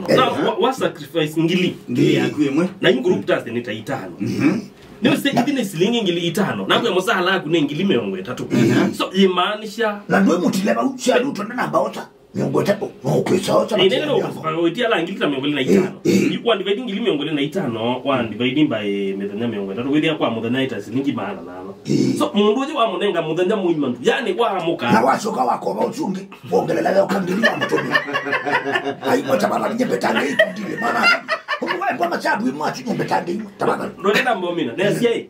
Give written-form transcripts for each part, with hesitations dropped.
itano na wa sacrifice ngili yakwemwe na in group task ni itano Ndio sasa hivi ni silingi ngili itano na kwa msala yako ni ngili 3 so imaanisha na ndio mutileba ucha luto na namba ota miongo 3 no kwesa ota ni neno kwa la ngili ta miongo 5 you one dividing ngili miongo 5 one dividing by methenya miongo 3 wedia kwa muthenya ita silingi maana nalo so mundu uje wa munenga muthenya muima yani kwa muka na wasoka wako ba uchungi ongelela leo kangili wa mtoto ai mtabana nyembetanga ikundile maana kwa machabu imachi nyembetanga tabana ndio mbomina nasiye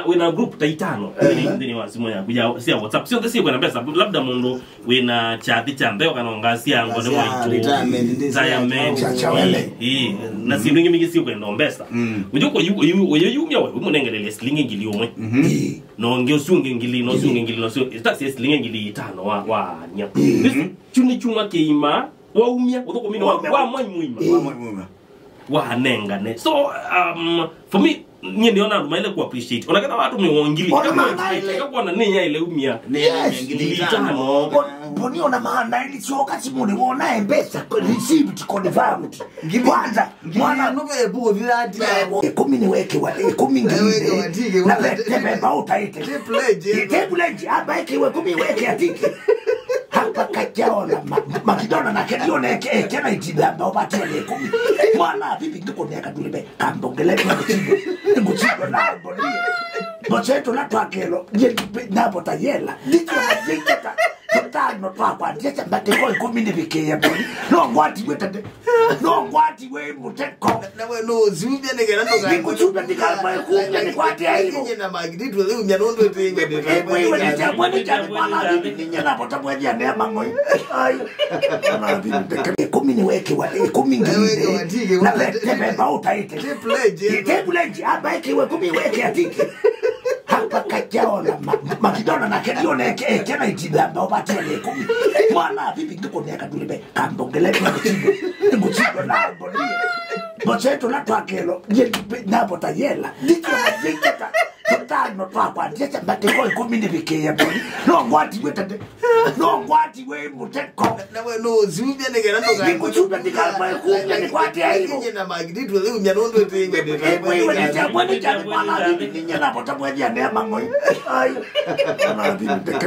wina group taitano ndini wasimo ya kuja sia WhatsApp sio ndesi kwa pesa labda mundu wina chati cha mbeo kanongasia ngone mwitu na silingi mingi sio kwenda mbesa ujoko yumya wewe munengelele silingi ngili omwe no ngio sungi ngili no sungi ngili no sio taxi silingi ngili 5 wa nya chuni chuma keima wa umya udoko mino wa muima wa nengane so for me nye ndiona rumaile ku appreciate onakana watu mwongili kama na nenya ile umia ngili 5 boni ona maana ili sio kati mune wona embesa receipt confirmed kwanza mwana nobe buo vilati 10 ni weke wa 10 ngili na tebe bauta ite pledge aba ikiwe 10 weke atiki hapa kajaona makidona na kedione kena itibamba obati ile 10 mwana vipi ndiko niaka tulibe kambongele nguchigo na boni bocheto la twakelo na botayela ndiko ndikata totano twakwa ndetse mbate ko 10 ni bikeya boni no ngwati wetade no ngwati we muteko na we no zubya negera ndo ga kuchupa ndikala kunya ni kwati ayo na magiditwe le umya ndo twinge wewe ni jambo ni jambo mala bibi nyana botabweja ne mangoi ayo na bibi ndeke 10 ni weke wa 10 ngine na tebe bauta ite pledge aba ikiwe 10 weke atiki hapa kajaona makidona na kedione kena itibamba obati ile 10 mwana bibi ndiko niaka tulibe kambongele nguchigo na boni bocheto la twakelo na botayela ndiko ndikata totano twakwa ndetse mbate ko 10 ni bikeya boni no ngwati wetade no ngwati we muteko na we no zubya negera ndo ga kuchupa ndikala kunya ni kwati ayo na magiditwe le umya ndo twinge wewe ni jambo mala bibi nyana botabweja ne mangoi ayo na bibi